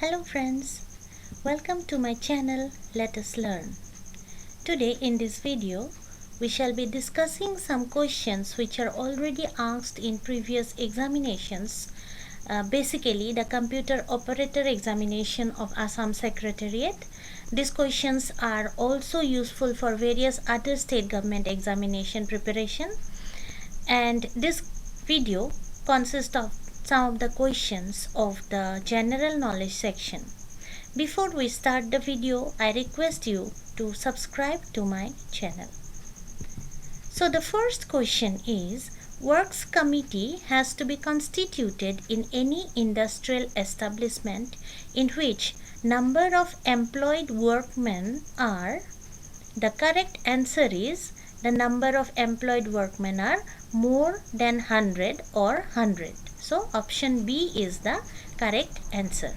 Hello friends, welcome to my channel Let Us Learn. Today in this video, we shall be discussing some questions which are already asked in previous examinations. Basically, the computer operator examination of Assam Secretariat. These questions are also useful for various other state government examination preparation. And this video consists of some of the questions of the general knowledge section. Before we start the video, I request you to subscribe to my channel. So the first question is, Works Committee has to be constituted in any industrial establishment in which number of employed workmen are. The correct answer is the number of employed workmen are more than 100 or 100. So option B is the correct answer.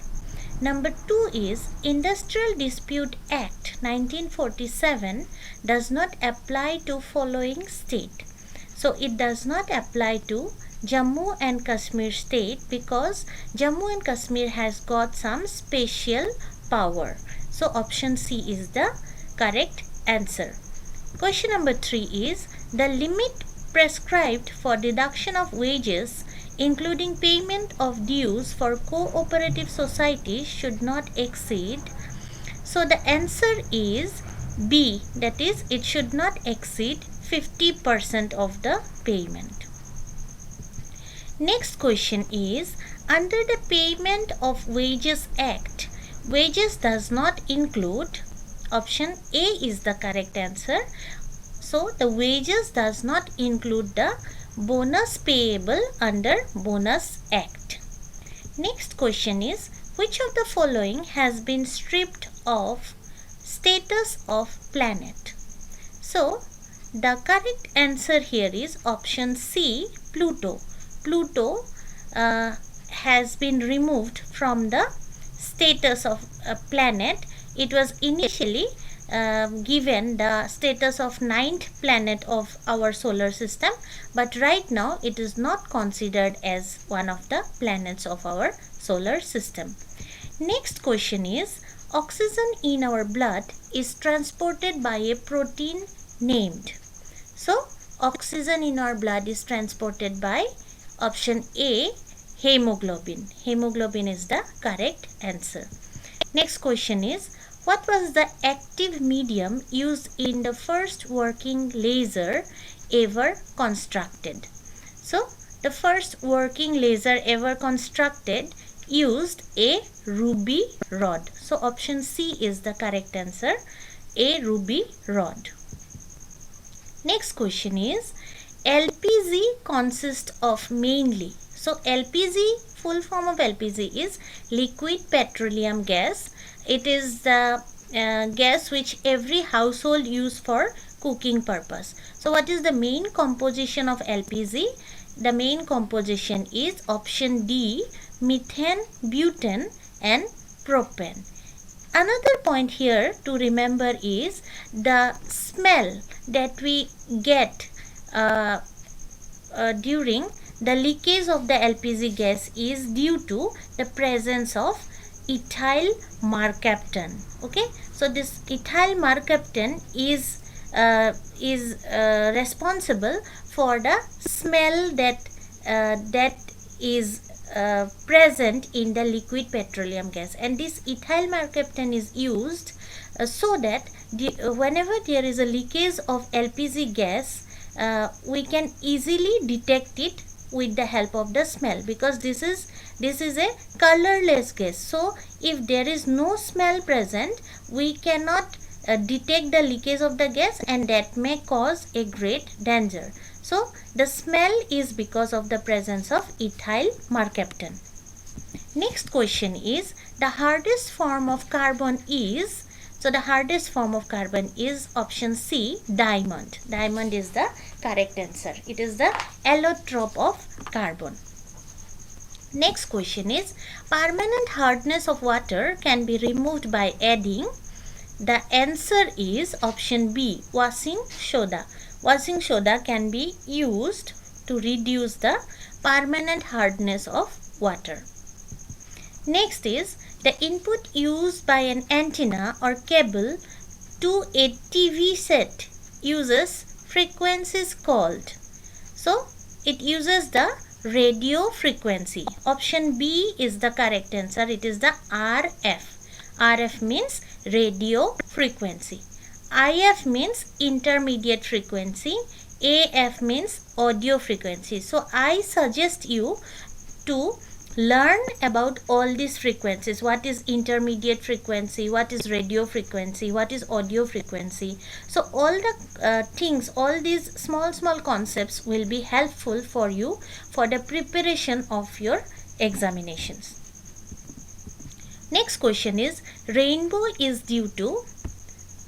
Number 2 is Industrial Dispute Act 1947 does not apply to following state. So it does not apply to Jammu and Kashmir state because Jammu and Kashmir has got some special power. So option C is the correct answer. Question number 3 is the limit prescribed for deduction of wages including payment of dues for cooperative societies should not exceed. So the answer is B, that is it should not exceed 50% of the payment. Next question is under the Payment of Wages Act, wages does not include. Option A is the correct answer. So the wages does not include the bonus payable under Bonus Act. Next question is which of the following has been stripped of status of planet? So the correct answer here is option C, Pluto. Pluto has been removed from the status of a planet. It was initially given the status of 9th planet of our solar system, but right now it is not considered as one of the planets of our solar system. Next question is oxygen in our blood is transported by a protein named. So oxygen in our blood is transported by option A, hemoglobin. Hemoglobin is the correct answer. Next question is what was the active medium used in the first working laser ever constructed? So the first working laser ever constructed used a ruby rod. So option C is the correct answer, a ruby rod. Next question is LPG consists of mainly. So LPG, full form of LPG is liquid petroleum gas. It is the gas which every household use for cooking purpose. So what is the main composition of LPG? The main composition is option D, methane, butane and propane. Another point here to remember is the smell that we get during the leakage of the LPG gas is due to the presence of ethyl mercaptan. Okay, so this ethyl mercaptan is responsible for the smell that is present in the liquid petroleum gas, and this ethyl mercaptan is used so that whenever there is a leakage of LPG gas, we can easily detect it with the help of the smell, because this is a colorless gas. So if there is no smell present, we cannot detect the leakage of the gas, and that may cause a great danger. So the smell is because of the presence of ethyl mercaptan. Next question is the hardest form of carbon is. So the hardest form of carbon is option C, diamond. Diamond is the correct answer. It is the allotrope of carbon. Next question is permanent hardness of water can be removed by adding. The answer is option B, washing soda. Washing soda can be used to reduce the permanent hardness of water. Next is The input used by an antenna or cable to a TV set uses frequencies called. So it uses the radio frequency. Option B is the correct answer. It is the RF. RF means radio frequency. IF means intermediate frequency. AF means audio frequency. So I suggest you to learn about all these frequencies. What is intermediate frequency, what is radio frequency, what is audio frequency. So all the things, all these small concepts will be helpful for you for the preparation of your examinations. Next question is, rainbow is due to.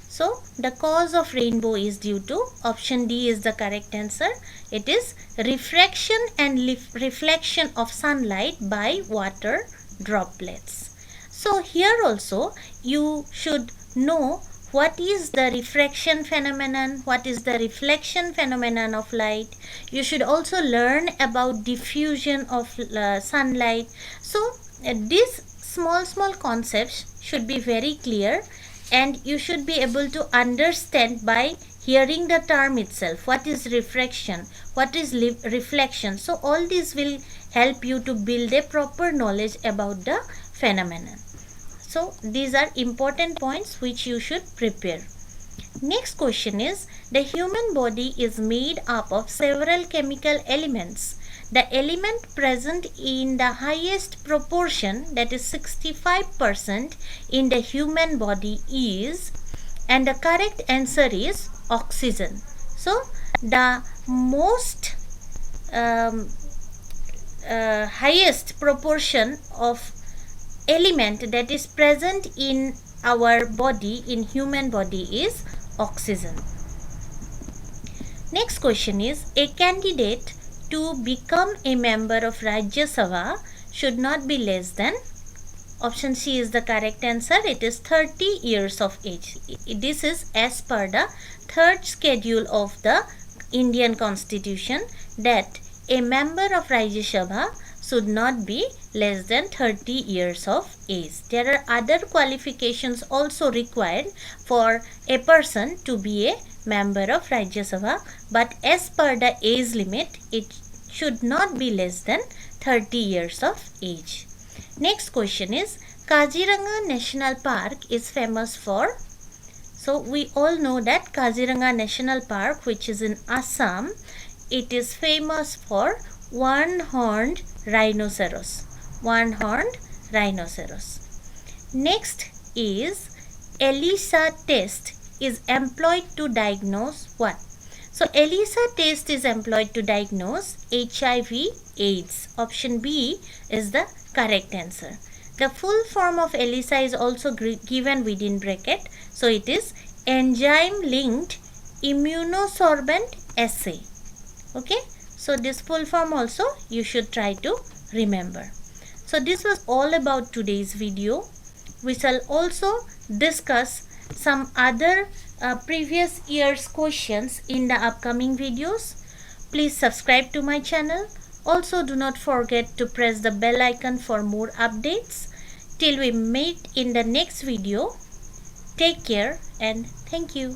So the cause of rainbow is due to, option D is the correct answer. It is refraction and reflection of sunlight by water droplets. So here also you should know what is the refraction phenomenon, what is the reflection phenomenon of light. You should also learn about diffusion of sunlight. So these small concepts should be very clear, and you should be able to understand by hearing the term itself. What is refraction? What is reflection? So all these will help you to build a proper knowledge about the phenomenon. So these are important points which you should prepare. Next question is, the human body is made up of several chemical elements. The element present in the highest proportion, that is 65% in the human body is, and the correct answer is oxygen. So the most highest proportion of element that is present in our body, in human body, is oxygen. Next question is, a candidate to become a member of Rajya Sabha should not be less than, option C is the correct answer. It is 30 years of age. This is as per the third schedule of the Indian Constitution, that a member of Rajya Sabha should not be less than 30 years of age. There are other qualifications also required for a person to be a member of Rajya Sabha, but as per the age limit, it should not be less than 30 years of age. Next question is, Kaziranga National Park is famous for. So we all know that Kaziranga National Park, which is in Assam, it is famous for one-horned rhinoceros. One-horned rhinoceros. Next is, ELISA test is employed to diagnose what? So ELISA test is employed to diagnose HIV/AIDS. Option B is the correct answer. The full form of ELISA is also given within bracket. So it is enzyme linked immunosorbent assay. Okay. So this full form also you should try to remember. So this was all about today's video. We shall also discuss some other previous year's questions in the upcoming videos. Please subscribe to my channel. Also do not forget to press the bell icon for more updates. Till we meet in the next video, take care and thank you.